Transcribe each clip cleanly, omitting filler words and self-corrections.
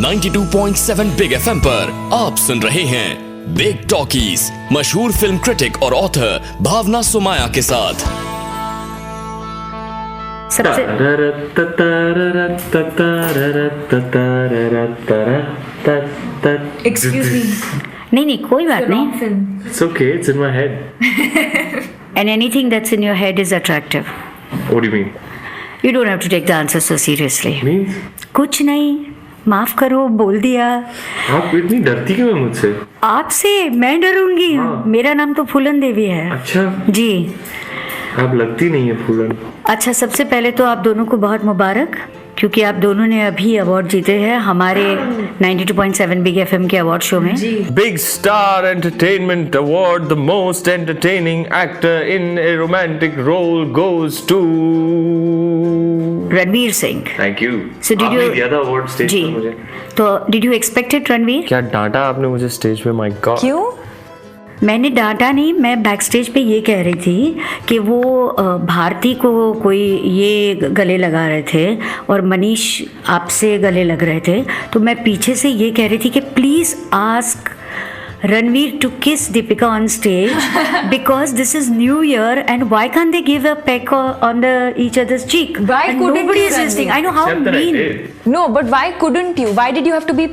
92.7 big FM पर आप सुन रहे हैं बिग टॉकीज मशहूर फिल्म क्रिटिक और ऑथर भावना सुमाया के साथ। सबसे Excuse me. नहीं कोई बात नहीं। Film. It's okay, it's in my head. And anything that's in your head is attractive. What do you mean? You don't have to take the answer so seriously. Means? कुछ नहीं, माफ करो, बोल दिया। आप इतनी डरती क्यों है मुझसे? आपसे मैं डरूंगी? हाँ। मेरा नाम तो फूलन देवी है। अच्छा, जी। आप लगती नहीं है फूलन। अच्छा, सबसे पहले तो आप दोनों को बहुत मुबारक, क्योंकि आप दोनों ने अभी अवार्ड जीते हैं हमारे 92.7 बिग एफएम के अवार्ड शो में। Big Star Entertainment Award, the most entertaining actor in a romantic role goes to Ranveer Singh. Thank you. So did आपने you- दिया था अवार्ड स्टेज जी। पर मुझे। तो did you expect it Ranveer? क्या डांटा आपने मुझे स्टेज पे? My God. क्यों? मैंने डांटा नहीं, मैं बैक स्टेज पे ये कह रही थी कि वो भारती को कोई ये गले लगा रहे थे और मनीष आपसे गले लग रहे थे, तो मैं पीछे से ये कह रही थी कि please ask Ranveer to kiss Deepika on stage because this is New Year and why can't they give a peck on the each other's cheek? Why And couldn't nobody you, is listening. Ranveer? I know how Except that I mean. did. No, but why couldn't you? Why did you have to be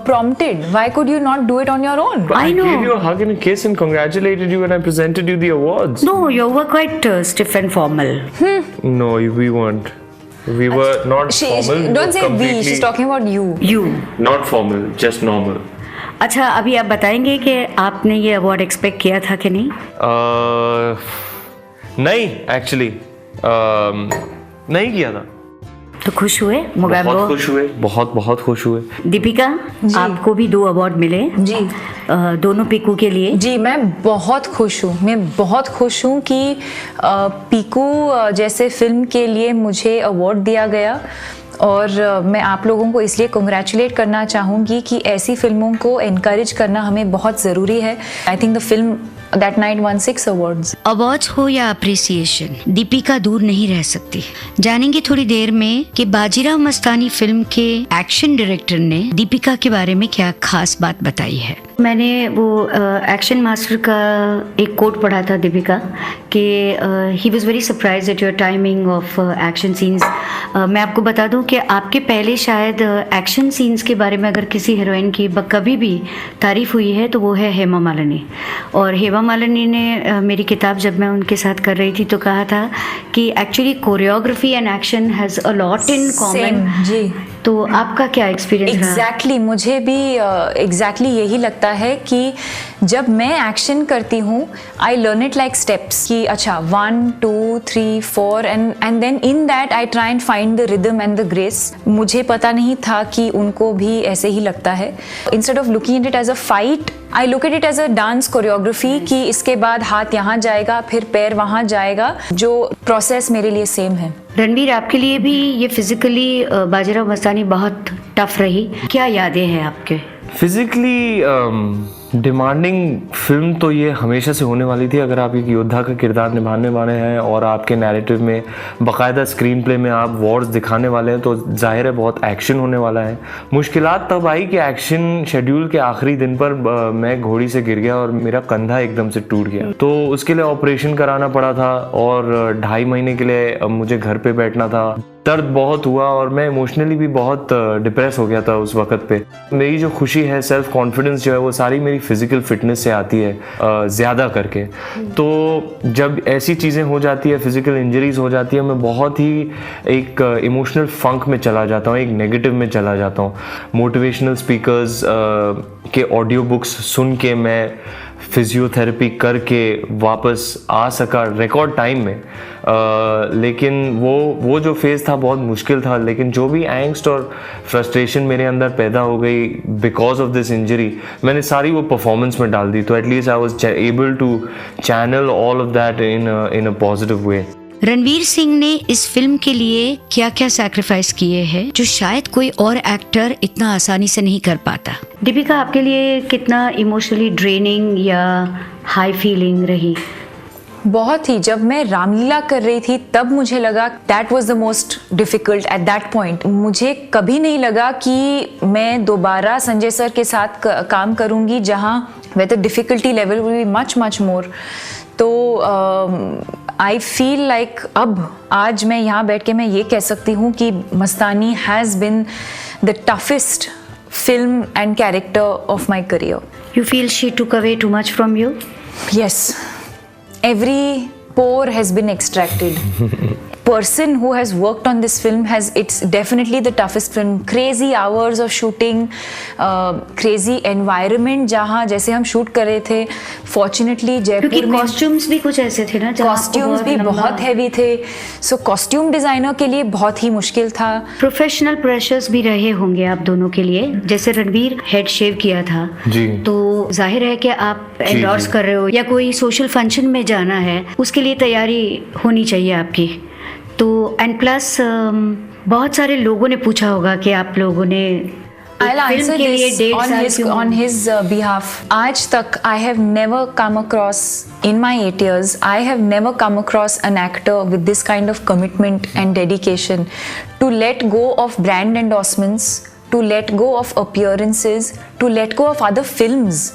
prompted? Why could you not do it on your own? But I I know. gave you a hug and a kiss and congratulated you when I presented you the awards. No, you were quite stiff and formal. No, we weren't. We were not formal. Don't say we. completely She's talking about you. You. Not formal, just normal. अच्छा, अभी आप बताएंगे कि आपने ये award expect किया था कि नहीं? नहीं, एक्चुअली नहीं किया था। तो खुश हुए? मुगाबो बहुत खुश हुए, बहुत खुश हुए। दीपिका, आपको भी 2 अवार्ड मिले जी। दोनों पीकू के लिए। जी, मैं बहुत खुश हूँ। मैं बहुत खुश हूँ कि पीकू जैसे फिल्म के लिए मुझे अवार्ड दिया गया, और मैं आप लोगों को इसलिए कंग्रेचुलेट करना चाहूँगी कि ऐसी फिल्मों को एनकरेज करना हमें बहुत ज़रूरी है। I think the film that night won 6 awards. Awards हो या अप्रिसिएशन, दीपिका दूर नहीं रह सकती। जानेंगे थोड़ी देर में कि बाजीराव मस्तानी फिल्म के एक्शन डायरेक्टर ने दीपिका के बारे में क्या खास बात बताई है। मैंने वो एक्शन मास्टर का एक कोट पढ़ा था दीपिका कि he was very surprised at your timing of action scenes. मैं आपको बता दूं कि आपके पहले शायद एक्शन सीन्स के बारे में अगर किसी हीरोइन की कभी भी तारीफ हुई है तो वो है हेमा मालिनी। और हेमा मालिनी ने मेरी किताब जब मैं उनके साथ कर रही थी तो कहा था कि actually choreography and action has a lot in common. जी। तो आपका क्या एक्सपीरियंस रहा? एग्जैक्टली, मुझे भी एग्जैक्टली यही लगता है कि जब मैं एक्शन करती हूँ I learn it like steps कि अच्छा 1 2 3 4 and then in that I try and find the rhythm and the grace. मुझे पता नहीं था कि उनको भी ऐसे ही लगता है। Instead of looking at it as a fight, I look at it as a dance choreography कि इसके बाद हाथ यहाँ जाएगा फिर पैर वहाँ जाएगा, जो प्रोसेस मेरे लिए सेम है। रणवीर, आपके लिए भी ये फिजिकली बाजीराव मस्तानी बहुत टफ रही, क्या यादें हैं आपके? फिजिकली डिमांडिंग फिल्म तो ये हमेशा से होने वाली थी। अगर आप एक योद्धा का किरदार निभाने वाले हैं और आपके नैरेटिव में बाकायदा स्क्रीन प्ले में आप वॉर्स दिखाने वाले हैं तो जाहिर है बहुत एक्शन होने वाला है। मुश्किलात तब आई कि एक्शन शेड्यूल के आखिरी दिन पर मैं घोड़ी से गिर गया और मेरा कंधा एकदम से टूट गया, तो उसके लिए ऑपरेशन कराना पड़ा था और 2.5 महीने के लिए मुझे घर पे बैठना था। दर्द बहुत हुआ और मैं इमोशनली भी बहुत डिप्रेस हो गया था उस वक्त पे। मेरी जो खुशी है, सेल्फ कॉन्फिडेंस जो है, वो सारी मेरी फिजिकल फिटनेस से आती है ज़्यादा करके। तो जब ऐसी चीज़ें हो जाती है, फिजिकल इंजरीज हो जाती है, मैं बहुत ही एक इमोशनल फंक में चला जाता हूँ, एक नेगेटिव में चला जाता हूँ। मोटिवेशनल स्पीकर्स के ऑडियो बुक्स सुन के मैं फिजियोथेरेपी करके वापस आ सका रिकॉर्ड टाइम में। लेकिन वो जो फेज़ था बहुत मुश्किल था, लेकिन जो भी एंग्स्ट और फ्रस्ट्रेशन मेरे अंदर पैदा हो गई बिकॉज ऑफ दिस इंजरी, मैंने सारी वो परफॉर्मेंस में डाल दी। तो at least I was able to channel all of that in a positive way. Ranveer Singh ने इस फिल्म के लिए क्या क्या सैक्रिफाइस किए हैं जो शायद कोई और एक्टर इतना आसानी से नहीं कर पाता? दीपिका, आपके लिए कितना इमोशनली ड्रेनिंग या हाई फीलिंग रही? बहुत ही, जब मैं रामलीला कर रही थी तब मुझे लगा that was the most difficult at that point. मुझे कभी नहीं लगा कि मैं दोबारा संजय सर के साथ काम करूंगी जहां where the difficulty level will be much more। तो आई फील लाइक अब आज मैं यहाँ बैठ के मैं ये कह सकती हूँ कि Mastani has been the toughest film and character of my career। You feel she took away too much from you? Yes, every pore has been extracted। Person who has worked on this film has, it's definitely the toughest film। Crazy hours of shooting, crazy environment जहाँ जैसे हम shoot कर रहे थे। Fortunately Jaipur क्योंकि में costumes भी कुछ ऐसे थे ना, कॉस्ट्यूम्स भी बहुत हैवी थे, सो कॉस्ट्यूम डिजाइनर के लिए बहुत ही मुश्किल था। प्रोफेशनल प्रेशर्स भी रहे होंगे आप दोनों के लिए। जैसे रणवीर हेड शेव किया था जी, तो जाहिर है कि आप एंडोर्स कर रहे हो या कोई सोशल फंक्शन में जाना है, उसके लिए तैयारी होनी चाहिए आपकी। तो एंड प्लस बहुत सारे लोगों ने पूछा होगा कि आप लोगों ने I'll answer this on his behalf। आज तक I have never come across, in my 8 years, I have never come across an actor with this kind of commitment and dedication to let go of brand endorsements, to let go of appearances, to let go of other films।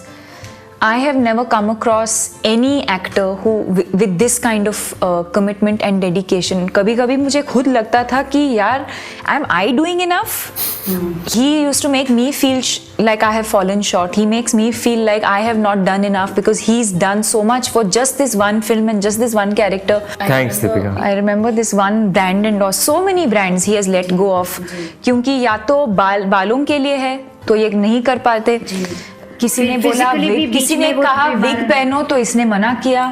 I have never come across any actor who with this kind of commitment and dedication। कभी-कभी मुझे खुद लगता था कि यार am I doing enough? He used to make me feel like I have fallen short। He makes me feel like I have not done enough because he's done so much for just this one film and just this one character। Thanks Deepika। I remember this one brand endorse, so many brands he has let go of क्योंकि या तो बालों के लिए है तो ये नहीं कर पाते, किसी ने बोला किसी ने कहा विग पहनो तो इसने मना किया,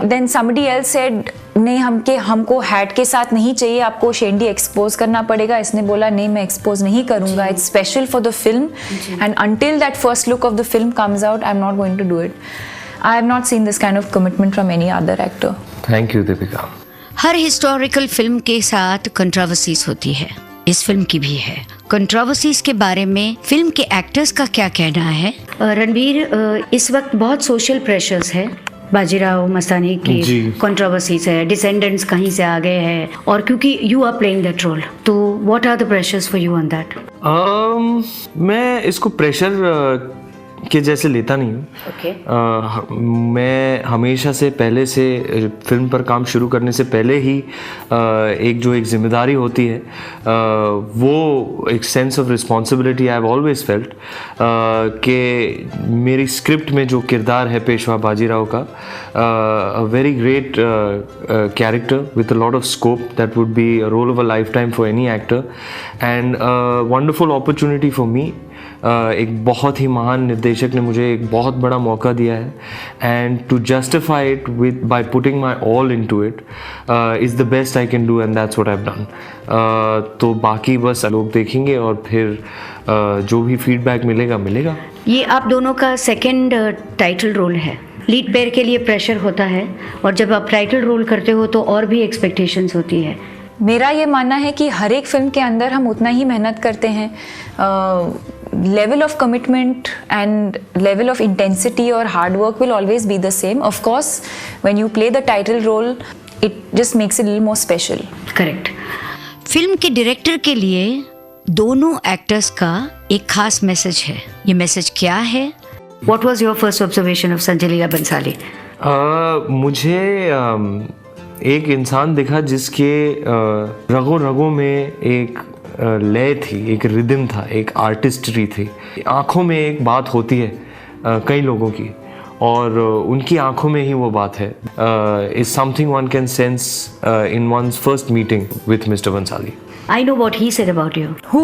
देन somebody else said नहीं हमको हैट के साथ नहीं चाहिए, आपको शेंडी एक्सपोज करना पड़ेगा। इसने बोला नहीं मैं एक्सपोज नहीं करूंगा, it's special for the film and until that first look of the film comes out I am not going to do it. I have not seen this kind of commitment from any other actor. Thank you Deepika. हर historical film के साथ controversies होती है, इस film की भी है। Controversies के बारे में फिल्म के एक्टर्स का क्या कहना है? रणवीर, इस वक्त बहुत सोशल प्रेशर्स है, बाजीराव मस्तानी की कंट्रोवर्सीज है, डिसेंडेंट्स कहीं से आ गए हैं, और क्योंकि you are playing that role, तो what are the pressures for you on that? मैं इसको प्रेशर के जैसे लेता नहीं हूँ। मैं हमेशा से पहले से फिल्म पर काम शुरू करने से पहले ही एक जिम्मेदारी होती है, वो एक sense of responsibility I have always felt कि मेरी स्क्रिप्ट में जो किरदार है पेशवा बाजीराव का, a very great character with a lot of scope that would be a role of a lifetime for any actor and wonderful opportunity for me. एक बहुत ही महान निर्देशक ने मुझे एक बहुत बड़ा मौका दिया है and to justify it with by putting my all into it is the best I can do and that's what I have done. तो बाकी बस लोग देखेंगे और फिर जो भी फीडबैक मिलेगा। ये आप दोनों का सेकंड टाइटल रोल है, लीड पेयर के लिए प्रेशर होता है और जब आप टाइटल रोल करते हो तो और भी एक्सपेक्टेशंस होती है। मेरा ये मानना है कि हर एक फिल्म के अंदर हम उतना ही मेहनत करते हैं, level of commitment and level of intensity or hard work will always be the same। Of course, when you play the title role, it just makes it a little more special। Correct। Film के director के लिए दोनों actors का एक खास message है, ये message क्या है? What was your first observation of Sanjay Leela Bhansali? मुझे एक इंसान दिखा जिसके रगों रगों में एक लय थी, एक रिदम था, एक आर्टिस्ट्री थी। आँखों में एक बात होती है कई लोगों की और उनकी आँखों में ही वो बात है। Is something one can sense in one's first meeting with mister Bhansali. I know what he said about you. Who?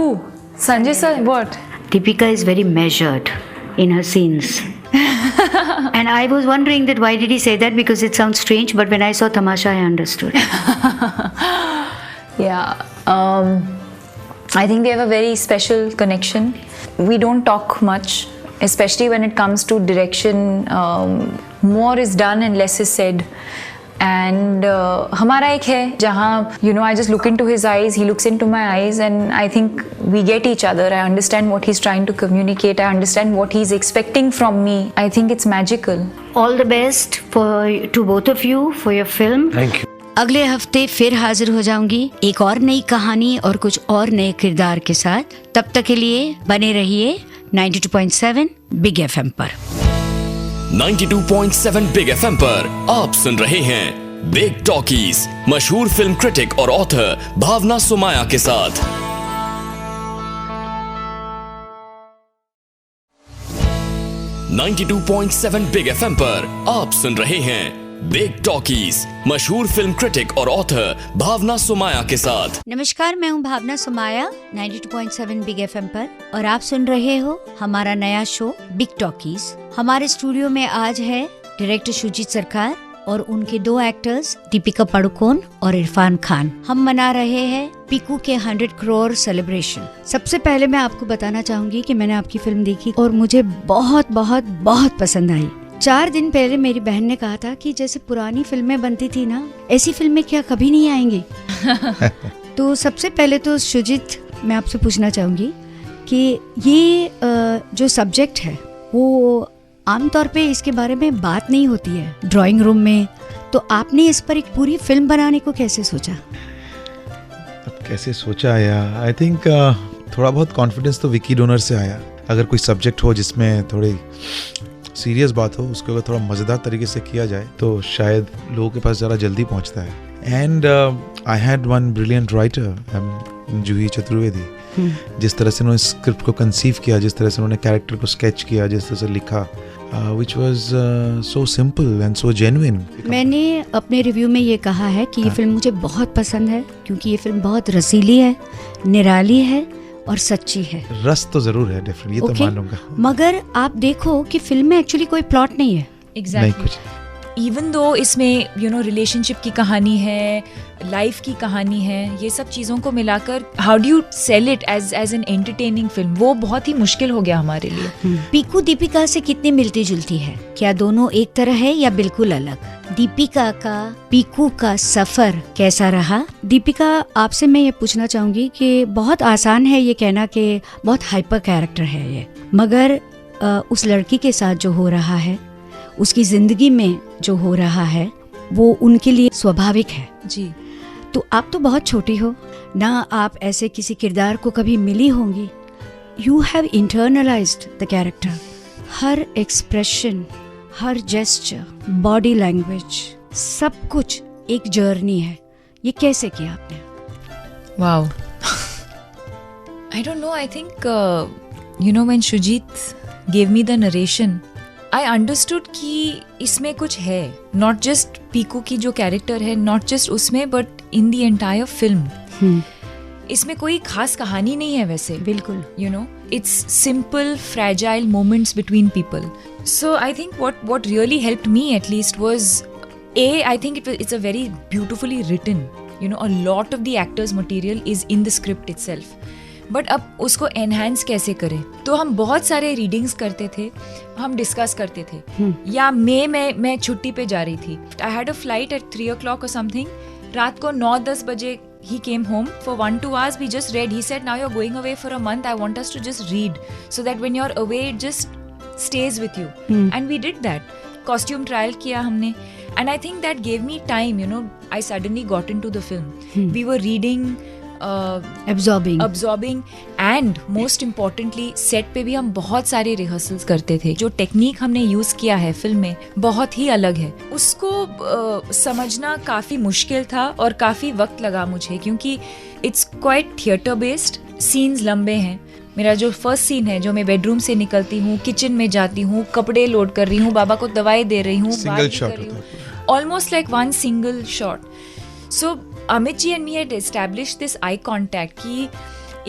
Sanjay sir, what? Deepika is very measured in her scenes। And I was wondering that why did he say that, because it sounds strange, but when I saw Tamasha I understood। Yeah, I think we have a very special connection। We don't talk much, especially when it comes to direction। More is done and less is said। And हमारा एक है जहाँ you know I just look into his eyes, he looks into my eyes and I think we get each other. I understand what he is trying to communicate, I understand what he is expecting from me. I think it's magical. All the best to both of you for your film. Thank you. अगले हफ्ते फिर हाजिर हो जाऊंगी एक और नई कहानी और कुछ और नए किरदार के साथ. तब तक के लिए बने रहिए 92.7 बिग एफएम पर. 92.7 बिग एफएम पर आप सुन रहे हैं बिग टॉकीज मशहूर फिल्म क्रिटिक और ऑथर भावना सुमाया के साथ. बिग एफएम पर आप सुन रहे हैं बिग टॉकीज मशहूर फिल्म क्रिटिक और ऑथर भावना सुमाया के साथ. नमस्कार, मैं हूं भावना सुमाया 92.7 बिग एफएम पर और आप सुन रहे हो हमारा नया शो बिग टॉकीज. हमारे स्टूडियो में आज है डायरेक्टर शुजीत सरकार और उनके 2 एक्टर्स दीपिका पादुकोण और इरफान खान. हम मना रहे हैं पीकू के 100 करोड़ सेलिब्रेशन. सबसे पहले मैं आपको बताना चाहूंगी कि मैंने आपकी फिल्म देखी और मुझे बहुत बहुत बहुत पसंद आई. 4 दिन पहले मेरी बहन ने कहा था कि जैसे पुरानी फिल्में बनती थी ना, ऐसी फिल्में क्या कभी नहीं आएंगी. तो सबसे पहले तो शुजीत, मैं आपसे पूछना चाहूंगी कि ये जो सब्जेक्ट है वो आमतौर पे इसके बारे में बात नहीं होती है ड्राइंग रूम में, तो आपने इस पर एक पूरी फिल्म बनाने को कैसे सोचा? अब कैसे सोचा आया, आई थिंक थोड़ा बहुत कॉन्फिडेंस तो विकी डोनर से आया. अगर कोई सब्जेक्ट हो जिसमें थोड़ी सीरियस बात हो, उसको अगर थोड़ा मज़ेदार तरीके से किया जाए तो शायद लोगों के पास ज़रा जल्दी पहुंचता है. And I had one brilliant writer, Juhi Chaturvedi. जिस तरह से उन्होंने स्क्रिप्ट को कंसीव किया, जिस तरह से उन्होंने कैरेक्टर को स्केच किया, जिस तरह से लिखा, which was so simple and so genuine. मैंने अपने रिव्यू में ये कहा है कि ये फिल्म मुझे बहुत पसंद है क्योंकि ये फिल्म बहुत रसीली है, निराली है और सच्ची है. रस तो जरूर है, डेफिनेटली, ये तो मान लूंगा. मगर आप देखो कि फिल्म में एक्चुअली कोई प्लॉट नहीं है. नहीं कुछ. इवन दो इसमें यू नो रिलेशनशिप की कहानी है, लाइफ की कहानी है, ये सब चीज़ों को मिलाकर how do you sell it as an entertaining film, वो बहुत ही मुश्किल हो गया हमारे लिए. पीकू दीपिका से कितनी मिलती जुलती है? क्या दोनों एक तरह है या बिल्कुल अलग? दीपिका का पीकू का सफर कैसा रहा? दीपिका, आपसे मैं ये पूछना चाहूंगी कि बहुत आसान है ये कहना कि बहुत हाइपर कैरेक्टर है ये, मगर उस लड़की के साथ जो हो रहा है, उसकी जिंदगी में जो हो रहा है, वो उनके लिए स्वाभाविक है. जी. तो आप तो बहुत छोटी हो ना, आप ऐसे किसी किरदार को कभी मिली होंगी. You have internalised the character. Her expression, her gesture, body language, सब कुछ एक जर्नी है. ये कैसे किया आपने? Wow. I don't know, I think you know when Sujit gave me the narration, I understood कि इसमें कुछ है, not just पीकू की जो कैरेक्टर है, not just उसमें, but in the entire film. इसमें कोई खास कहानी नहीं है वैसे. बिल्कुल. You know, it's simple, fragile moments between people. So I think what really helped me at least was, I think it's a very beautifully written. You know, a lot of the actors' material is in the script itself. But अब उसको enhance कैसे करें, तो हम बहुत सारे readings करते थे, हम डिस्कस करते थे. या मैं छुट्टी पे जा रही थी, I had a flight eight 3 o'clock or something. रात को 9-10 बजे he came home for 1-2 hours. We just read. He said, now you're going away for a month, I want us to just read so that when you're away it just stays with you. And we did that. Costume trial किया हमने, and I think that gave me time. You know, I suddenly got into the film. We were reading, absorbing and most importantly set पे भी हम बहुत सारे rehearsals करते थे. जो टेक्निक हमने यूज किया है फिल्म में बहुत ही अलग है. उसको समझना काफी मुश्किल था और काफी वक्त लगा मुझे, क्योंकि it's quite theatre based. Scenes लंबे हैं. मेरा जो फर्स्ट सीन है, जो मैं बेडरूम से निकलती हूँ, किचन में जाती हूँ, कपड़े लोड कर रही हूँ, बाबा को दवाई दे रही हूँ, almost like one single shot. So Amit ji and me had established this eye contact कि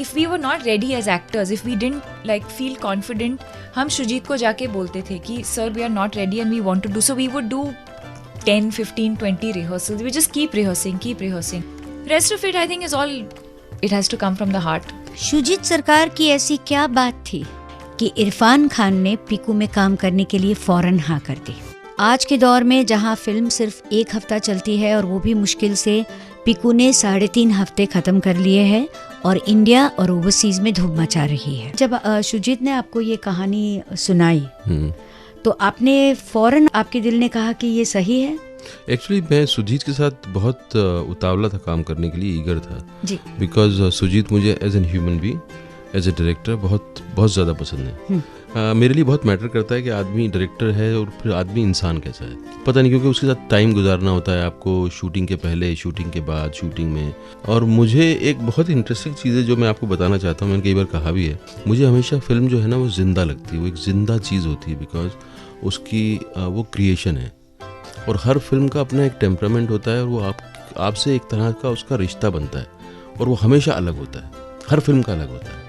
if we were not ready as actors, if we didn't like feel confident, हम शुजीत को जाके बोलते थे कि sir we are not ready and we want to do. So we would do 10, 15, 20 rehearsals. We just keep rehearsing. Rest of it I think is all, it has to come from the heart. Sujit सरकार की ऐसी क्या बात थी कि इरफान खान ने पीकू में काम करने के लिए फौरन हाँ कर दी? आज के दौर में जहां फिल्म सिर्फ 1 हफ्ता चलती है और वो भी मुश्किल से, पीकू ने 3.5 हफ्ते खत्म कर लिए हैं और इंडिया और ओवरसीज में धूम मचा रही है। जब सुजीत ने आपको ये कहानी सुनाई तो आपने फौरन, आपके दिल ने कहा कि ये सही है? एक्चुअली मैं सुजीत के साथ बहुत उतावला था काम करने के लिए, ईगर था जी। बिकॉज सुजीत मुझे as an human being, as a director बहुत ज़्यादा पसंद है। मेरे लिए बहुत मैटर करता है कि आदमी डायरेक्टर है और फिर आदमी इंसान कैसा है, पता नहीं, क्योंकि उसके साथ टाइम गुजारना होता है आपको, शूटिंग के पहले, शूटिंग के बाद, शूटिंग में। और मुझे एक बहुत इंटरेस्टिंग चीज़ है जो मैं आपको बताना चाहता हूँ, मैंने कई बार कहा भी है, मुझे हमेशा फिल्म जो है ना वो जिंदा लगती है, वो एक जिंदा चीज़ होती है, बिकॉज उसकी वो क्रिएशन है और हर फिल्म का अपना एक टेम्परामेंट होता है और वो आपसे एक तरह का उसका रिश्ता बनता है और वो हमेशा अलग होता है, हर फिल्म का अलग होता है।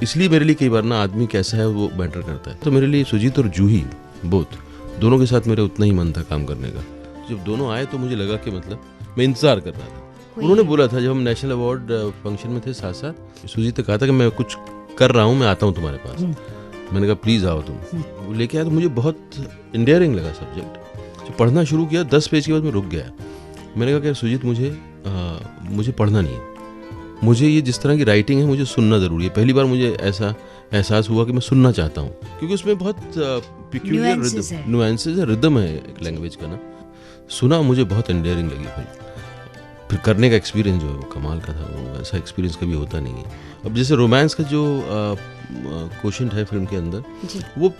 इसलिए मेरे लिए कई बार ना आदमी कैसा है वो मैटर करता है। तो मेरे लिए सुजीत और जूही बोथ, दोनों के साथ मेरा उतना ही मन था काम करने का। जब दोनों आए तो मुझे लगा कि मतलब मैं इंतज़ार कर रहा था। उन्होंने बोला था जब हम नेशनल अवार्ड फंक्शन में थे साथ साथ, सुजीत ने कहा था कि मैं कुछ कर रहा हूँ, मैं आता हूँ तुम्हारे पास। मैंने कहा प्लीज़ आओ तुम। वो लेके आया तो मुझे बहुत इंडियरिंग लगा सब्जेक्ट। जब पढ़ना शुरू किया 10 पेज के बाद मैं रुक गया। मैंने कहा कि सुजीत मुझे पढ़ना नहीं है, मुझे ये जिस तरह की राइटिंग है मुझे सुनना ज़रूरी है। पहली बार मुझे ऐसा एहसास हुआ कि मैं सुनना चाहता हूँ, क्योंकि उसमें बहुत पिक्यूलियर नुआंसेस है, रिदम है एक लैंग्वेज का ना। सुना, मुझे बहुत एंडियरिंग लगी फिर करने का एक्सपीरियंस जो है वो कमाल का था। वो ऐसा एक्सपीरियंस कभी होता नहीं है। अब जैसे रोमांस का जो क्वेश्चन है फिल्म के अंदर, वो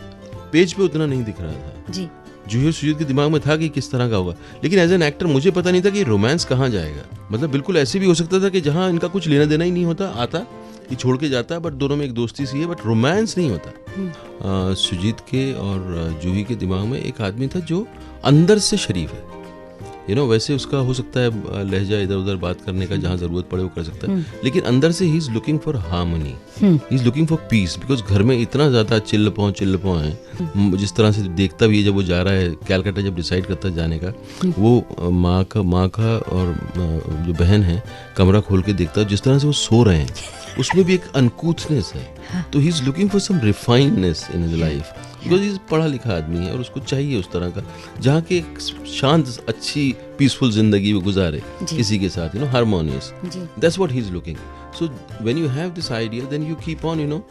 पेज पे उतना नहीं दिख रहा था जी। जूही सुजीत के दिमाग में था कि किस तरह का होगा, लेकिन एज एन एक्टर मुझे पता नहीं था कि रोमांस कहाँ जाएगा। मतलब बिल्कुल ऐसे भी हो सकता था कि जहाँ इनका कुछ लेना देना ही नहीं होता, आता ये छोड़ के जाता है, बट दोनों में एक दोस्ती सी है, बट रोमांस नहीं होता। सुजीत के और जूही के दिमाग में एक आदमी था जो अंदर से शरीफ है, वैसे उसका हो सकता है लहजा इधर उधर बात करने का, जहाँ जरूरत पड़े वो कर सकता है, लेकिन अंदर से ही is looking for harmony, he is looking for piece. Because घर में इतना ज्यादा चिल्लपो है, जिस तरह से देखता भी है जब वो जा रहा है कैलकाटा, जब डिसाइड करता है जाने का, वो माँ का और जो बहन है कमरा खोल के देखता है, जिस तरह से वो सो रहे हैं उसमें भी एक अनकूथनेस है। तो he is looking for some refineness in his life, because ये पढ़ा लिखा आदमी है और उसको चाहिए उस तरह का, जहाँ के शांत अच्छी पीसफुल जिंदगी वो गुजारे किसी के साथ, harmonious. That's what he is looking. So when you have this idea then you keep on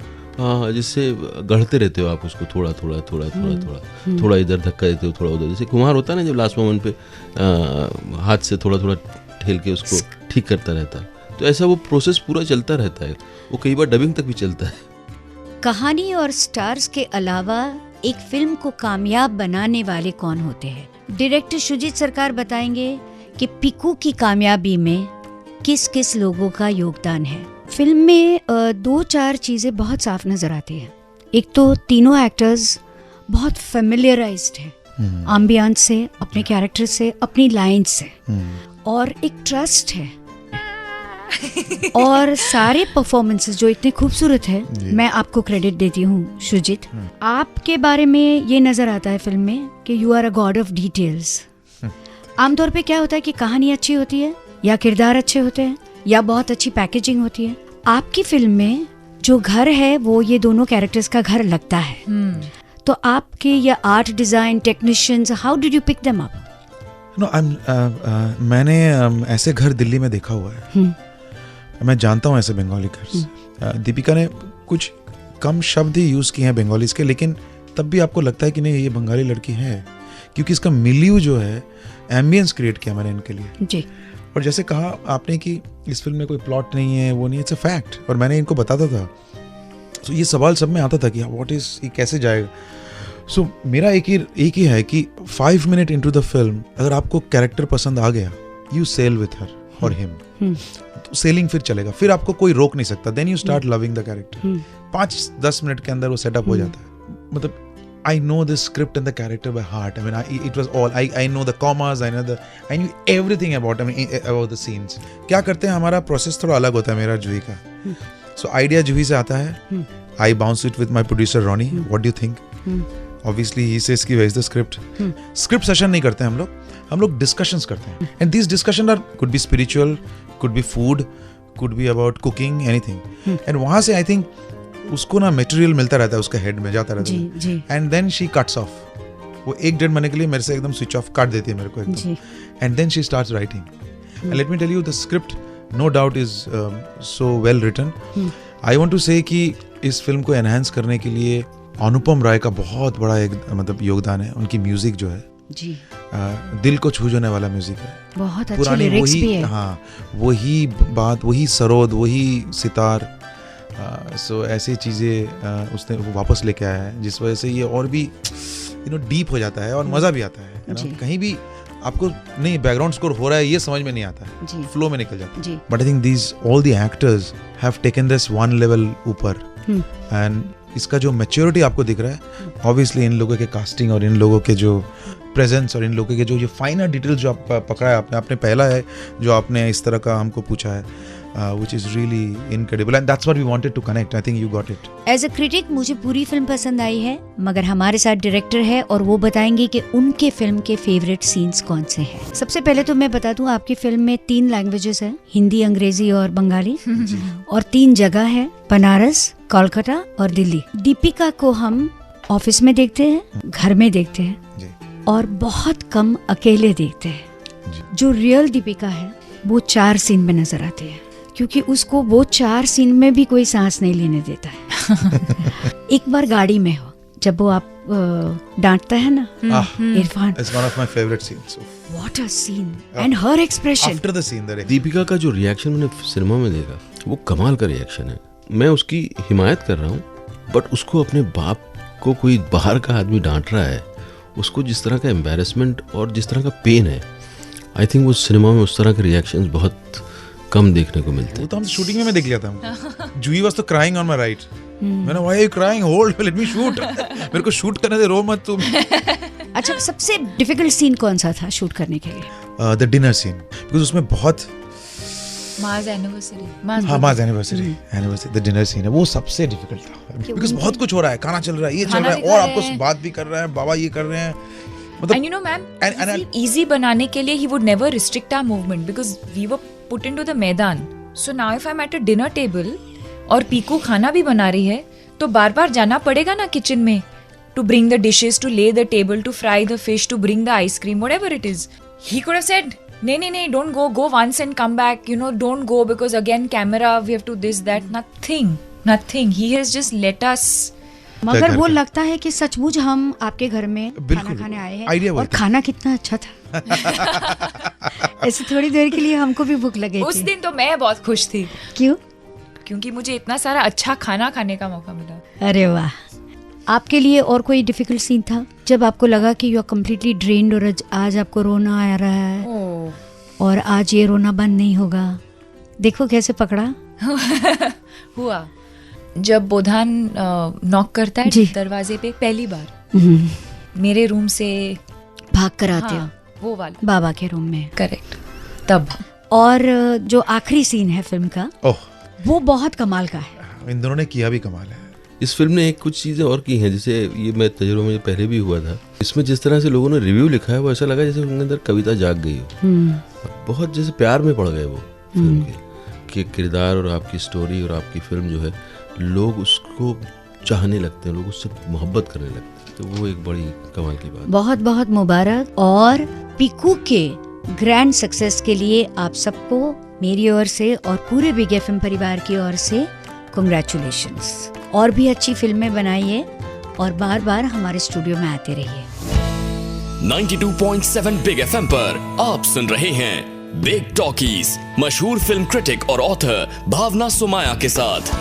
जिससे गढ़ते रहते हो आप उसको, थोड़ा इधर धक्का देते हो, थोड़ा उधर। जैसे कुम्हार होता है ना, जब लास्ट मोमेंट पे हाथ से थोड़ा ठेल के उसको ठीक करता रहता है, तो ऐसा वो प्रोसेस पूरा चलता रहता है। वो कई बार डबिंग तक भी चलता है। कहानी और स्टार्स के अलावा एक फिल्म को कामयाब बनाने वाले कौन होते हैं? डायरेक्टर सुजीत सरकार बताएंगे कि पीकू की कामयाबी में किस किस लोगों का योगदान है। फिल्म में 2-4 चीजें बहुत साफ नजर आती हैं। एक तो तीनों एक्टर्स बहुत फेमिलियराइज्ड हैं एम्बियंस से, अपने कैरेक्टर से, अपनी लाइन से, और एक ट्रस्ट है और सारे परफॉर्मेंसेस जो इतने खूबसूरत है। मैं आपको क्रेडिट देती हूँ सुजीत, आपके बारे में ये नजर आता है फिल्म में कि you are a god of details. आमतौर पे क्या होता है कि कहानी अच्छी होती है या किरदार अच्छे होते हैं या बहुत अच्छी पैकेजिंग होती है। आपकी फिल्म में जो घर है वो ये दोनों कैरेक्टर्स का घर लगता है। तो आपके ये art design technicians, how did you pick them up? मैंने ऐसे घर दिल्ली में देखा हुआ है, मैं जानता हूँ ऐसे बंगाली घर। दीपिका ने कुछ कम शब्द ही यूज़ किए हैं बंगालीज के, लेकिन तब भी आपको लगता है कि नहीं ये बंगाली लड़की है, क्योंकि इसका मिलियू जो है, एम्बियंस क्रिएट किया मैंने इनके लिए जी। और जैसे कहा आपने कि इस फिल्म में कोई प्लॉट नहीं है, वो नहीं, इट्स अ फैक्ट, और मैंने इनको बताता था। तो ये सवाल सब में आता था कि व्हाट इज, ये कैसे जाएगा। सो मेरा एक ही है कि 5 मिनट इनटू द फिल्म अगर आपको कैरेक्टर पसंद आ गया, यू सेल विथ हर और हिम, तो सेलिंग फिर चलेगा, फिर आपको कोई रोक नहीं सकता। Then you start loving the character. 5-10 minute के अंदर वो सेटअप हो जाता है। मतलब I know the script and the character by heart. I mean, it was all. I know the commas. I knew everything about. About the scenes. क्या करते हैं, हमारा प्रोसेस थोड़ा अलग होता है मेरा जूही का। So idea जूही से आता है. I bounce it with my producer Ronnie. What do you think? Obviously he says कि where is the script? Script session नहीं करते हम लोग discussions करते हैं. And these discussions could be spiritual, could be food, could be about cooking, anything. And वहाँ से I think उसको ना मटेरियल मिलता रहता है, उसके हेड में जाता रहता है, and then she cuts off वो 1-1.5 महीने के लिए मेरे से एकदम स्विच ऑफ काट देती है मेरे को जी। एकदम, and then she starts writing, and let me tell you the script no doubt is so well written. I want to say कि इस फिल्म को एनहांस करने के लिए अनुपम राय का बहुत बड़ा एक मतलब योगदान है। उनकी म्यूजिक जो है जी, दिल को छू जाने वाला म्यूजिक है, बहुत अच्छे पुरानी लिरिक्स भी वही, है। हाँ वही बात, वही सरोद, वही सितार, सो ऐसी चीज़ें उसने वो वापस लेके आया है, जिस वजह से ये और भी डीप हो जाता है और मज़ा भी आता है ना। कहीं भी आपको नहीं बैकग्राउंड स्कोर हो रहा है ये समझ में नहीं आता है, जी। फ्लो में निकल जाता जी। है। But I think these all the actors have taken this one level ऊपर, एंड इसका जो मैच्योरिटी आपको दिख रहा है ऑब्वियसली इन लोगों के कास्टिंग और इन लोगों के जो प्रेजेंस और इन लोगों के जो ये फाइनर डिटेल्स जो आप पकड़ा है आपने पहला है जो आपने इस तरह का हमको पूछा है, which is really incredible, and that's what we wanted to connect. I think you got it. As a critic मुझे पूरी फिल्म पसंद आई है, मगर हमारे साथ डायरेक्टर है और वो बताएंगे कि उनके फिल्म के फेवरेट सीन्स कौन से हैं। सबसे पहले तो मैं बता दूं आपकी फिल्म में 3 लैंग्वेजेस हैं, हिंदी, अंग्रेजी और बंगाली, और 3 जगह है, बनारस, कोलकाता और दिल्ली। दीपिका को हम ऑफिस में देखते हैं, घर में देखते हैं, जी। और बहुत कम अकेले देखते हैं। जो रियल दीपिका है वो 4 सीन में नजर आती है, क्योंकि उसको वो 4 सीन में भी कोई सांस नहीं लेने देता है। एक बार गाड़ी में हो, जब वो आप डांटता है ना Irfan, It's one of my favorite scenes. What a scene and her expression. After the scene, the Deepika का जो रिएक्शन मैंने सिनेमा में देखा वो कमाल का रिएक्शन है। मैं उसकी हिमायत कर रहा हूँ, बट उसको अपने बाप को कोई बाहर का आदमी डांट रहा है, उसको जिस तरह का एम्बेरसमेंट और जिस तरह का पेन है, आई थिंक वो सिनेमा में उस तरह के रिएक्शंस बहुत कम देखने को मिलते वो हैं। तो हम शूटिंग में देख लिया था हमको। जूही वाज तो क्राइंग ऑन माय राइट, मैंने why are you crying, hold let me shoot, मेरे को शूट करने दे, रो मत तुम। अच्छा, सबसे डिफिकल्ट सीन कौन सा था शूट करने के लिए? द डिनर सीन, बिकॉज़ उसमें बहुत माज एनिवर्सरी, माज एनिवर्सरी द डिनर सीन है, वो सबसे डिफिकल्ट था, बिकॉज़ बहुत कुछ हो रहा है, खाना चल रहा है, ये चल रहा है, और आपको बात भी कर रहे हैं, बाबा ये कर रहे हैं, And you know, ma'am, easy बनाने के लिए he would never restrict our movement because we were put into the मैदान. So now if I'm at a dinner table और पीकू खाना भी बना रही है, तो बार बार जाना पड़ेगा ना किचन में to bring the dishes, to lay the table, to fry the fish, to bring the ice cream, whatever it is. He could have said, "Nee, don't go once and come back. You know, don't go because again camera, we have to this, that." Nothing. He has just let us. मगर वो लगता है कि सचमुच हम आपके घर में खाना बिल्कुल, खाने आए हैं, idea और वही था। खाना कितना अच्छा था। ऐसे थोड़ी देर के लिए हमको भी भूख लगी उस थी। दिन तो मैं बहुत खुश थी क्यों? क्योंकि मुझे इतना सारा अच्छा खाना खाने का मौका मिला. अरे वाह। आपके लिए और कोई डिफिकल्ट सीन था जब आपको लगा कि यू आर कम्प्लीटली ड्रेन्ड और आज आपको रोना आ रहा है और आज ये रोना बंद नहीं होगा? देखो कैसे पकड़ा। हुआ जब बोधान नॉक करता है जी। दरवाजे पे पहली बार, मेरे रूम से भाग कर आते हो हाँ, वो वाला बाबा के रूम में। करेक्ट. तब और जो आखिरी सीन है फिल्म का, ओह, वो बहुत कमाल का है। इन दोनों ने किया भी कमाल है। इस फिल्म ने एक कुछ चीज़ें और की हैं, जैसे ये मैं तजुर्बा मुझे पहले भी हुआ था, इसमें जिस तरह से लोगों ने रिव्यू लिखा है वो ऐसा लगा जैसे उनके अंदर कविता जाग गई हो, बहुत जैसे प्यार में पड़ गए वो फिल्म के किरदार और आपकी स्टोरी और आपकी फिल्म जो है, लोग उसको चाहने लगते हैं, लोग उससे मोहब्बत करने लगते हैं, तो वो एक बड़ी कमाल की बात। बहुत बहुत मुबारक, और पीकू के ग्रैंड सक्सेस के लिए आप सबको मेरी ओर से और पूरे बिग एफएम परिवार की ओर से कांग्रेचुलेशंस। और भी अच्छी फिल्में बनाइए और बार बार हमारे स्टूडियो में आते रहिए। 92.7 बिग एफएम पर आप सुन रहे हैं बिग टॉकीज, मशहूर फिल्म क्रिटिक और ऑथर भावना सुमाया के साथ।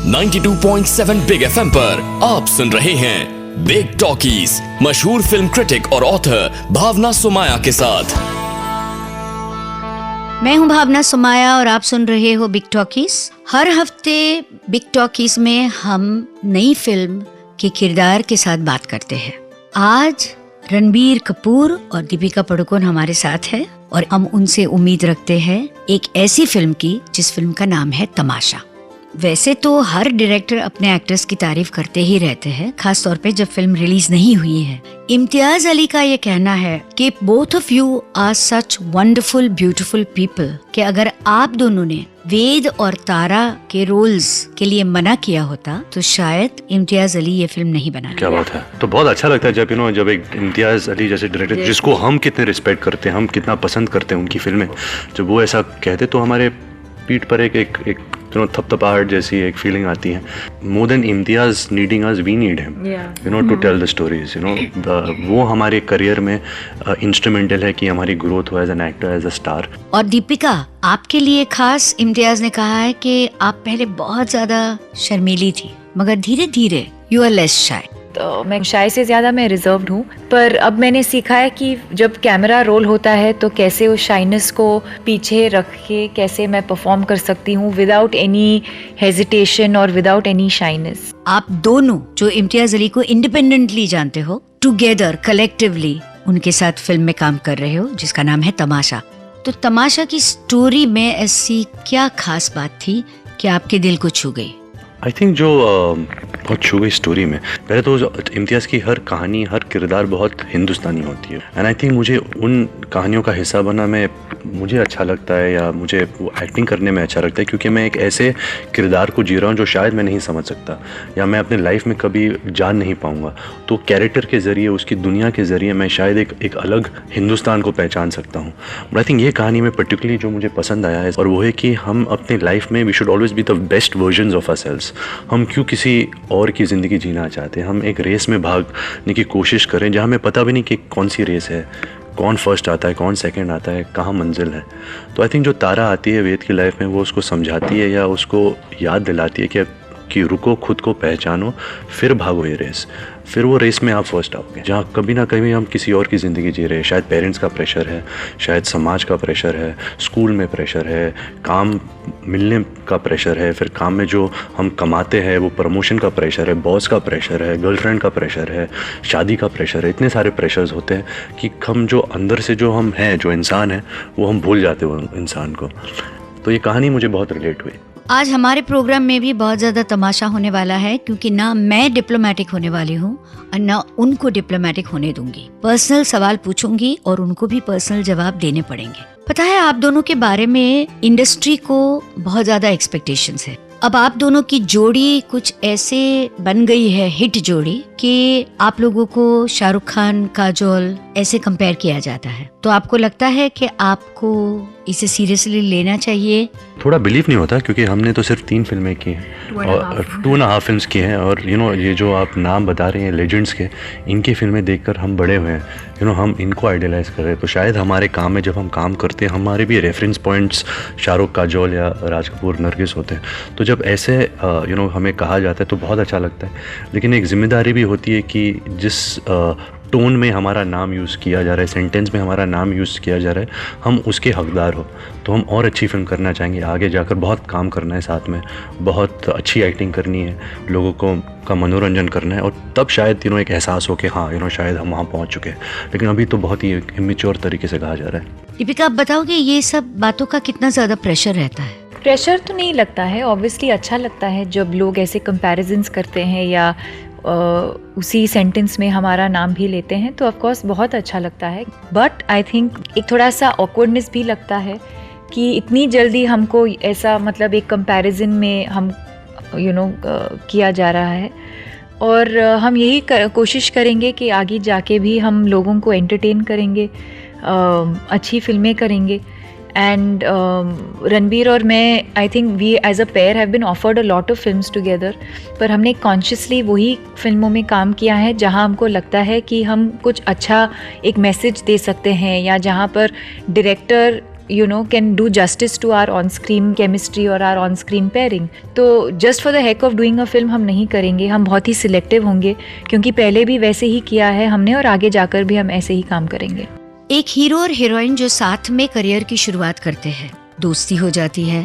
92.7 बिग एफएम पर आप सुन रहे हैं बिग टॉकीज, मशहूर फिल्म क्रिटिक और ऑथर भावना सुमाया के साथ। मैं हूं भावना सुमाया और आप सुन रहे हो बिग टॉकीज। हर हफ्ते बिग टॉकीज में हम नई फिल्म के किरदार के साथ बात करते हैं। आज रणबीर कपूर और दीपिका पादुकोण हमारे साथ है और हम उनसे उम्मीद रखते हैं एक ऐसी फिल्म की जिस फिल्म का नाम है तमाशा। वैसे तो हर डायरेक्टर अपने एक्टर्स की तारीफ करते ही रहते हैं, खास तौर पे जब फिल्म रिलीज नहीं हुई है। इम्तियाज अली का ये कहना है कि both of you are such wonderful beautiful people कि अगर आप दोनों ने वेद और तारा के रोल्स के लिए मना किया होता तो शायद इम्तियाज अली ये फिल्म नहीं बनाते। क्या बात है। तो बहुत अच्छा लगता है जब जब एक इम्तियाज अली जैसे डायरेक्टर जिसको हम कितने रिस्पेक्ट करते हैं, हम कितना पसंद करते हैं उनकी फिल्में, जब वो ऐसा कहते तो हमारे पीठ पर एक थपथपाहट जैसी एक फीलिंग आती है। More than Imtiaz needing us, we need him to tell the stories. वो हमारे करियर में इंस्ट्रूमेंटल है कि हमारी ग्रोथ हो as an actor, as a star. और दीपिका, आपके लिए खास इम्तियाज ने कहा है कि आप पहले बहुत ज्यादा शर्मीली थी मगर धीरे धीरे यू आर लेस शाय। तो मैं शायद से ज़्यादा मैं रिजर्व्ड हूँ, पर अब मैंने सीखा है कि जब कैमरा रोल होता है तो कैसे उस शाइनेस को पीछे रख के कैसे मैं परफॉर्म कर सकती हूँ विदाउट एनी हेजिटेशन और विदाउट एनी शाइनेस। आप दोनों जो इम्तियाज अली को इंडिपेंडेंटली जानते हो, टुगेदर कलेक्टिवली उनके साथ फिल्म में काम कर रहे हो जिसका नाम है तमाशा। तो तमाशा की स्टोरी में ऐसी क्या खास बात थी कि आपके दिल को छू गई? आई थिंक जो बहुत छू गई स्टोरी में, पहले तो इम्तियाज़ की हर कहानी, हर किरदार बहुत हिंदुस्तानी होती है। एंड आई थिंक मुझे उन कहानियों का हिस्सा बना मुझे अच्छा लगता है, या मुझे वो एक्टिंग करने में अच्छा लगता है, क्योंकि मैं एक ऐसे किरदार को जी रहा हूँ जो शायद मैं नहीं समझ सकता या मैं अपने लाइफ में कभी जान नहीं पाऊँगा। तो कैरेक्टर के ज़रिए, उसकी दुनिया के ज़रिए मैं शायद एक अलग हिंदुस्तान को पहचान सकता हूँ। बट आई थिंक ये कहानी में पर्टिकुलरली जो मुझे पसंद आया है, और वो है कि हम अपने लाइफ में we should always be the best versions of ourselves. हम क्यों किसी और की ज़िंदगी जीना चाहते हैं? हम एक रेस में भागने की कोशिश करें जहाँ हमें पता भी नहीं कि कौन सी रेस है, कौन फर्स्ट आता है, कौन सेकंड आता है, कहाँ मंजिल है। तो आई थिंक जो तारा आती है वेद की लाइफ में, वो उसको समझाती है या उसको याद दिलाती है कि रुको, खुद को पहचानो, फिर भागो ये रेस, फिर वो रेस में आप फर्स्ट आओगे। जहाँ कभी ना कभी हम किसी और की ज़िंदगी जी रहे हैं, शायद पेरेंट्स का प्रेशर है, शायद समाज का प्रेशर है, स्कूल में प्रेशर है, काम मिलने का प्रेशर है, फिर काम में जो हम कमाते हैं वो प्रमोशन का प्रेशर है, बॉस का प्रेशर है, गर्लफ्रेंड का प्रेशर है, शादी का प्रेशर है। इतने सारे प्रेशर्स होते हैं कि हम जो अंदर से जो हम हैं, जो इंसान है, वो हम भूल जाते हैं वो इंसान को। तो ये कहानी मुझे बहुत रिलेट हुई। आज हमारे प्रोग्राम में भी बहुत ज्यादा तमाशा होने वाला है, क्योंकि ना मैं डिप्लोमेटिक होने वाली हूँ और ना उनको डिप्लोमेटिक होने दूंगी। पर्सनल सवाल पूछूंगी और उनको भी पर्सनल जवाब देने पड़ेंगे। पता है, आप दोनों के बारे में इंडस्ट्री को बहुत ज्यादा एक्सपेक्टेशंस है। अब आप दोनों की जोड़ी कुछ ऐसे बन गई है, हिट जोड़ी, कि आप लोगों को शाहरुख खान, काजोल ऐसे कंपेयर किया जाता है। तो आपको लगता है कि आपको इसे सीरियसली लेना चाहिए? थोड़ा बिलीव नहीं होता, क्योंकि हमने तो सिर्फ 3 फिल्में की हैं और 2.5 फिल्म्स की हैं, और ये जो आप नाम बता रहे हैं लेजेंड्स के, इनकी फिल्में देखकर हम बड़े हुए हैं। हम इनको आइडियलाइज कर रहे हैं। तो शायद हमारे काम में जब हम काम करते हैं, हमारे भी रेफरेंस पॉइंट्स शाहरुख, काजोल या राज कपूर, नरगिस होते हैं। तो जब ऐसे हमें कहा जाता है तो बहुत अच्छा लगता है, लेकिन एक जिम्मेदारी भी होती है कि जिस टोन में हमारा नाम यूज़ किया जा रहा है, सेंटेंस में हमारा नाम यूज़ किया जा रहा है, हम उसके हकदार हो। तो हम और अच्छी फिल्म करना चाहेंगे, आगे जाकर बहुत काम करना है, साथ में बहुत अच्छी एक्टिंग करनी है, लोगों का मनोरंजन करना है, और तब शायद एक एहसास हो कि हाँ शायद हम वहाँ पहुँच चुके हैं। लेकिन अभी तो बहुत ही इमेच्योर तरीके से कहा जा रहा है। दीपिका, आप बताओगे ये सब बातों का कितना ज़्यादा प्रेशर रहता है? प्रेशर तो नहीं लगता है, ऑब्वियसली अच्छा लगता है जब लोग ऐसे कंपैरिजन्स करते हैं या उसी सेंटेंस में हमारा नाम भी लेते हैं, तो ऑफ कोर्स बहुत अच्छा लगता है। बट आई थिंक एक थोड़ा सा ऑकवर्डनेस भी लगता है कि इतनी जल्दी हमको ऐसा मतलब एक कंपैरिजन में हम किया जा रहा है। और हम यही कोशिश करेंगे कि आगे जाके भी हम लोगों को एंटरटेन करेंगे, अच्छी फिल्में करेंगे। एंड रणबीर और मैं, I think we as a pair have been offered a lot of films together, पर हमने कॉन्शियसली वही फिल्मों में काम किया है जहां हमको लगता है कि हम कुछ अच्छा एक मैसेज दे सकते हैं, या जहां पर director can do justice to our on-screen chemistry और our on-screen pairing. तो just for the heck of doing a film हम नहीं करेंगे, हम बहुत ही सिलेक्टिव होंगे, क्योंकि पहले भी वैसे ही किया है हमने और आगे जाकर भी हम ऐसे ही काम करेंगे। एक हीरो और हीरोइन जो साथ में करियर की शुरुआत करते हैं, दोस्ती हो जाती है,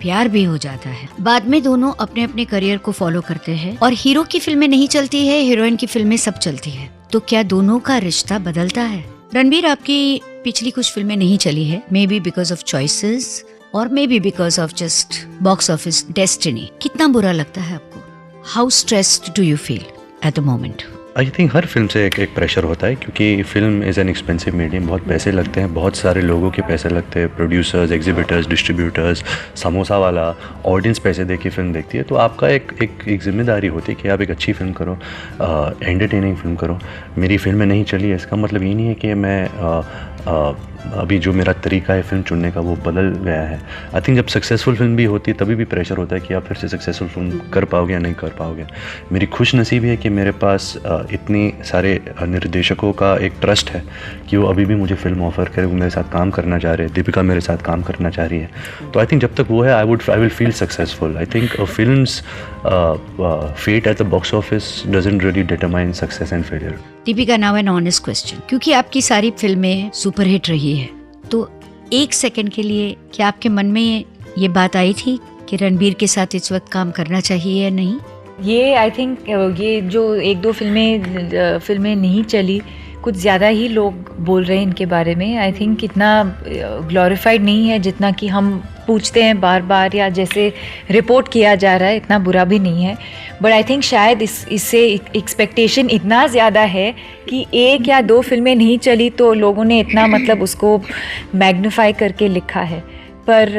प्यार भी हो जाता है, बाद में दोनों अपने अपने करियर को फॉलो करते हैं और हीरो की फिल्में नहीं चलती है, हीरोइन की फिल्में सब चलती है। तो क्या दोनों का रिश्ता बदलता है? रणबीर, आपकी पिछली कुछ फिल्में नहीं चली है, may be because of choices, और may be because of just box office destiny, कितना बुरा लगता है आपको? How stressed do you feel at the moment? I think हर फिल्म से एक प्रेशर होता है, क्योंकि film is an expensive medium, बहुत पैसे लगते हैं, बहुत सारे लोगों के पैसे लगते हैं, प्रोड्यूसर्स, एग्जीबिटर्स, डिस्ट्रीब्यूटर्स, समोसा वाला, ऑडियंस पैसे दे के फिल्म देखती है। तो आपका एक जिम्मेदारी होती है कि आप एक अच्छी फिल्म करो, एंटरटेनिंग फिल्म करो। मेरी फिल्में नहीं चली है, इसका मतलब ये नहीं है कि मैं अभी जो मेरा तरीका है फिल्म चुनने का वो बदल गया है। आई थिंक जब सक्सेसफुल फिल्म भी होती है तभी भी प्रेशर होता है कि आप फिर से सक्सेसफुल फिल्म कर पाओगे या नहीं कर पाओगे। मेरी खुश नसीबी है कि मेरे पास इतनी सारे निर्देशकों का एक ट्रस्ट है कि वो अभी भी मुझे फिल्म ऑफर करे, वो मेरे साथ काम करना चाह रहे हैं। दीपिका मेरे साथ काम करना चाह रही है, तो आई थिंक जब तक वो है I will feel successful. I think films fate at the box office doesn't really determine success and failure. Deepika, now an honest question, क्योंकि आपकी सारी फिल्में सुपरहिट रही है, तो एक सेकंड के लिए क्या आपके मन में ये बात आई थी कि रणबीर के साथ इस वक्त काम करना चाहिए या नहीं? ये आई थिंक ये जो एक दो फिल्में नहीं चली, कुछ ज़्यादा ही लोग बोल रहे हैं इनके बारे में। आई थिंक इतना ग्लोरीफाइड नहीं है जितना कि हम पूछते हैं बार बार, या जैसे रिपोर्ट किया जा रहा है, इतना बुरा भी नहीं है। बट आई थिंक शायद इससे एक्सपेक्टेशन इतना ज़्यादा है कि एक या दो फिल्में नहीं चली तो लोगों ने इतना मतलब उसको मैग्नीफाई करके लिखा है। पर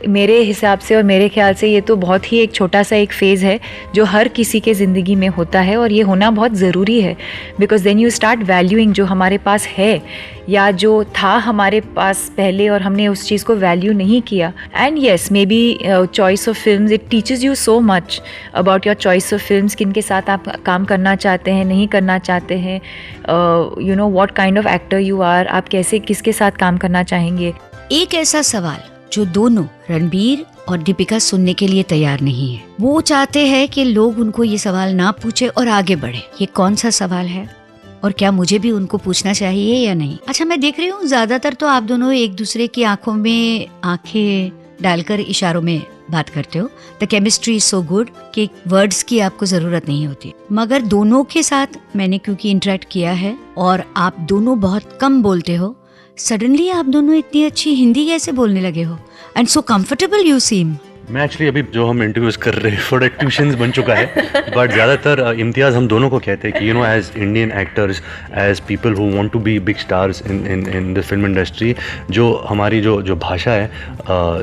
मेरे हिसाब से और मेरे ख्याल से ये तो बहुत ही एक छोटा सा एक फ़ेज़ है जो हर किसी के ज़िंदगी में होता है, और ये होना बहुत ज़रूरी है। Because then you start valuing जो हमारे पास है या जो था हमारे पास पहले और हमने उस चीज़ को वैल्यू नहीं किया। And yes, may be choice of films, it teaches you so much about your choice of films, किन के साथ आप काम करना चाहते हैं, नहीं करना चाहते हैं, you know what kind of actor you are, आप कैसे किसके साथ काम करना चाहेंगे। एक ऐसा सवाल जो दोनों रणबीर और दीपिका सुनने के लिए तैयार नहीं है, वो चाहते हैं कि लोग उनको ये सवाल ना पूछे और आगे बढ़े। ये कौन सा सवाल है और क्या मुझे भी उनको पूछना चाहिए या नहीं? अच्छा, मैं देख रही हूँ ज्यादातर तो आप दोनों एक दूसरे की आंखों में आंखें डालकर इशारों में बात करते हो। The chemistry is so good कि वर्ड्स की आपको जरूरत नहीं होती। मगर दोनों के साथ मैंने क्योंकि इंटरेक्ट किया है और आप दोनों बहुत कम बोलते हो, सडनली आप दोनों इतनी अच्छी हिंदी कैसे बोलने लगे हो? And so comfortable you seem. मैं एक्चुअली अभी जो हम इंटरव्यूज कर रहे हैं थोड़ा ट्यूशंस बन चुका है, बट ज़्यादातर इम्तियाज़ हम दोनों को कहते हैं कि you know as Indian actors, as people who want to be big stars in the film industry, जो हमारी जो भाषा है,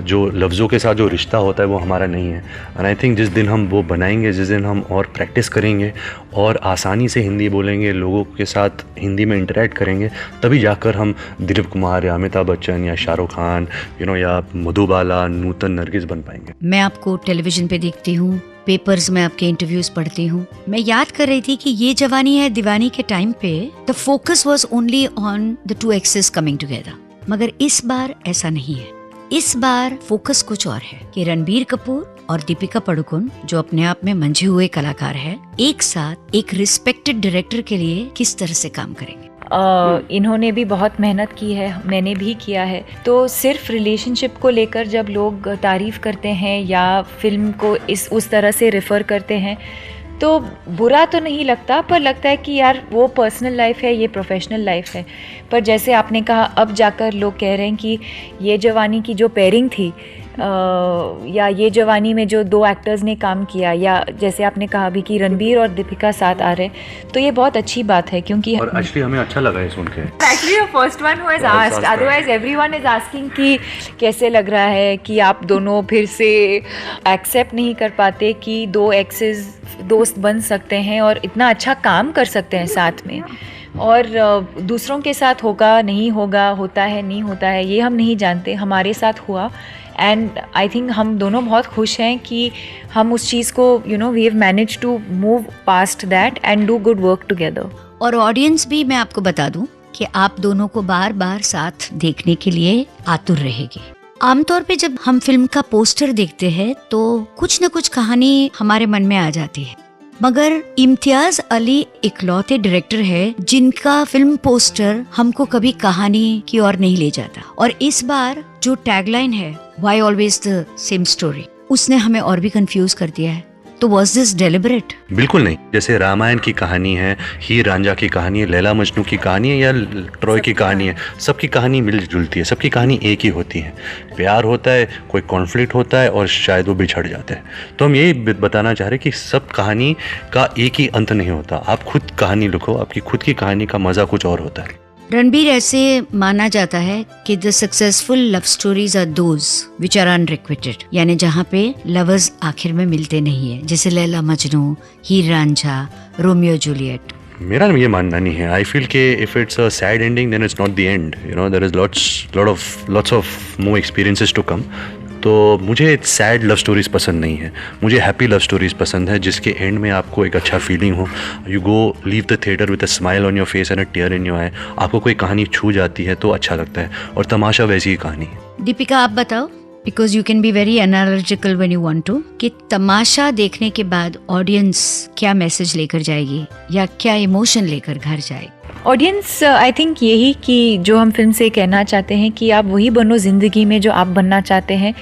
जो लफ्ज़ों के साथ जो रिश्ता होता है वो हमारा नहीं है। एंड आई थिंक जिस दिन हम वो बनाएंगे, जिस दिन हम और प्रैक्टिस करेंगे और आसानी से हिंदी बोलेंगे, लोगों के साथ हिंदी में इंटरेक्ट करेंगे, तभी जाकर हम दिलीप कुमार या अमिताभ बच्चन या शाहरुख खान या मधुबाला, नूतन नरगिस बन पाएंगे। मैं आपको टेलीविजन पे देखती हूँ, पेपर्स में आपके इंटरव्यूज पढ़ती हूँ। मैं याद कर रही थी कि ये जवानी है दीवानी के टाइम पे the focus was only on the two actors coming together, मगर इस बार ऐसा नहीं है। इस बार फोकस कुछ और है कि रणबीर कपूर और दीपिका पादुकोण, जो अपने आप में मंझे हुए कलाकार है, एक साथ एक रिस्पेक्टेड डायरेक्टर के लिए किस तरह से काम करेंगे। इन्होंने भी बहुत मेहनत की है, मैंने भी किया है। तो सिर्फ रिलेशनशिप को लेकर जब लोग तारीफ़ करते हैं या फिल्म को उस तरह से रेफ़र करते हैं तो बुरा तो नहीं लगता, पर लगता है कि यार वो पर्सनल लाइफ है, ये प्रोफेशनल लाइफ है। पर जैसे आपने कहा, अब जाकर लोग कह रहे हैं कि ये जवानी की जो पेयरिंग थी या ये जवानी में जो दो एक्टर्स ने काम किया, या जैसे आपने कहा भी कि रणबीर और दीपिका साथ आ रहे, तो ये बहुत अच्छी बात है। क्योंकि और एक्चुअली हमें अच्छा लगा है सुन के। Actually the first one who has asked, otherwise everyone is asking कि कैसे लग रहा है कि आप दोनों फिर से एक्सेप्ट नहीं कर पाते कि दो एक्सेस दोस्त बन सकते हैं और इतना अच्छा काम कर सकते हैं साथ में। और दूसरों के साथ होगा नहीं होगा, होता है नहीं होता है, ये हम नहीं जानते, हमारे साथ हुआ। एंड आई थिंक हम दोनों बहुत खुश हैं कि हम उस चीज़ को we have managed to move past that and do good work together. और ऑडियंस भी, मैं आपको बता दूं कि आप दोनों को बार बार साथ देखने के लिए आतुर रहेगी। आमतौर पे जब हम फिल्म का पोस्टर देखते हैं तो कुछ न कुछ कहानी हमारे मन में आ जाती है, मगर इम्तियाज अली इकलौते डायरेक्टर है जिनका फिल्म पोस्टर हमको कभी कहानी की ओर नहीं ले जाता। और इस बार जो टैगलाइन है, why always the same story, उसने हमें और भी कंफ्यूज कर दिया है। तो वाज दिस डेलिबरेट? बिल्कुल नहीं। जैसे रामायण की कहानी है, हीर रांझा की कहानी है, लैला मजनू की कहानी है या ट्रॉय की कहानी है, सबकी कहानी मिल जुलती है, सबकी कहानी एक ही होती है। प्यार होता है, कोई कॉन्फ्लिक्ट होता है और शायद वो बिछड़ जाते हैं। तो हम यही बताना चाह रहे हैं कि सब कहानी का एक ही अंत नहीं होता। आप खुद कहानी लिखो, आपकी खुद की कहानी का मज़ा कुछ और होता है। रणबीर, ऐसे माना जाता है कि the successful love stories are those which are unrequited, यानी जहाँ पे लवर्स आखिर में मिलते नहीं है, जैसे लैला मजनू, हीर रांझा, रोमियो जूलियट। मेरा ये मानना नहीं है। आई फील कि if it's a sad ending then it's not the end, you know, there is lots of more experiences to come. तो मुझे सैड लव स्टोरीज़ पसंद नहीं है, मुझे हैप्पी लव स्टोरीज़ पसंद है जिसके एंड में आपको एक अच्छा फीलिंग हो। You go leave the theatre with a smile on your face and a tear in your eye. आपको कोई कहानी छू जाती है तो अच्छा लगता है, और तमाशा वैसी ही कहानी है। दीपिका, आप बताओ, because you can be very analytical when you want to, कि तमाशा देखने के बाद ऑडियंस क्या मैसेज लेकर जाएगी या क्या इमोशन लेकर घर जाएगी? ऑडियंस आई थिंक यही कि जो हम फिल्म से कहना चाहते हैं कि आप वही बनो ज़िंदगी में जो आप बनना चाहते हैं।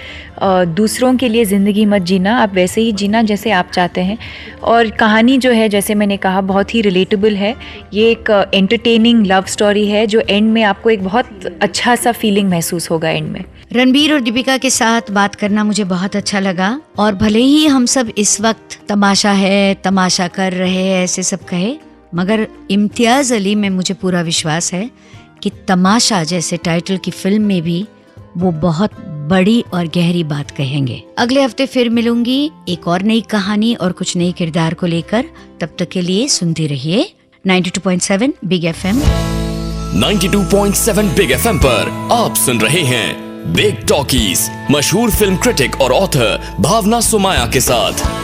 दूसरों के लिए ज़िंदगी मत जीना, आप वैसे ही जीना जैसे आप चाहते हैं। और कहानी जो है, जैसे मैंने कहा, बहुत ही रिलेटेबल है। ये एक एंटरटेनिंग लव स्टोरी है जो एंड में आपको एक बहुत अच्छा सा फीलिंग महसूस होगा एंड में। रणबीर और दीपिका के साथ बात करना मुझे बहुत अच्छा लगा, और भले ही हम सब इस वक्त तमाशा है, तमाशा कर रहे हैं, ऐसे सब कहे, मगर इम्तियाज़ अली में मुझे पूरा विश्वास है कि तमाशा जैसे टाइटल की फिल्म में भी वो बहुत बड़ी और गहरी बात कहेंगे। अगले हफ्ते फिर मिलूंगी एक और नई कहानी और कुछ नई किरदार को लेकर। तब तक के लिए सुनते रहिए 92.7 बिग FM। 92.7 बिग FM पर आप सुन रहे हैं बिग टॉकीज, मशहूर फिल्म क्रिटिक और ऑथर भावना सुमाया के साथ।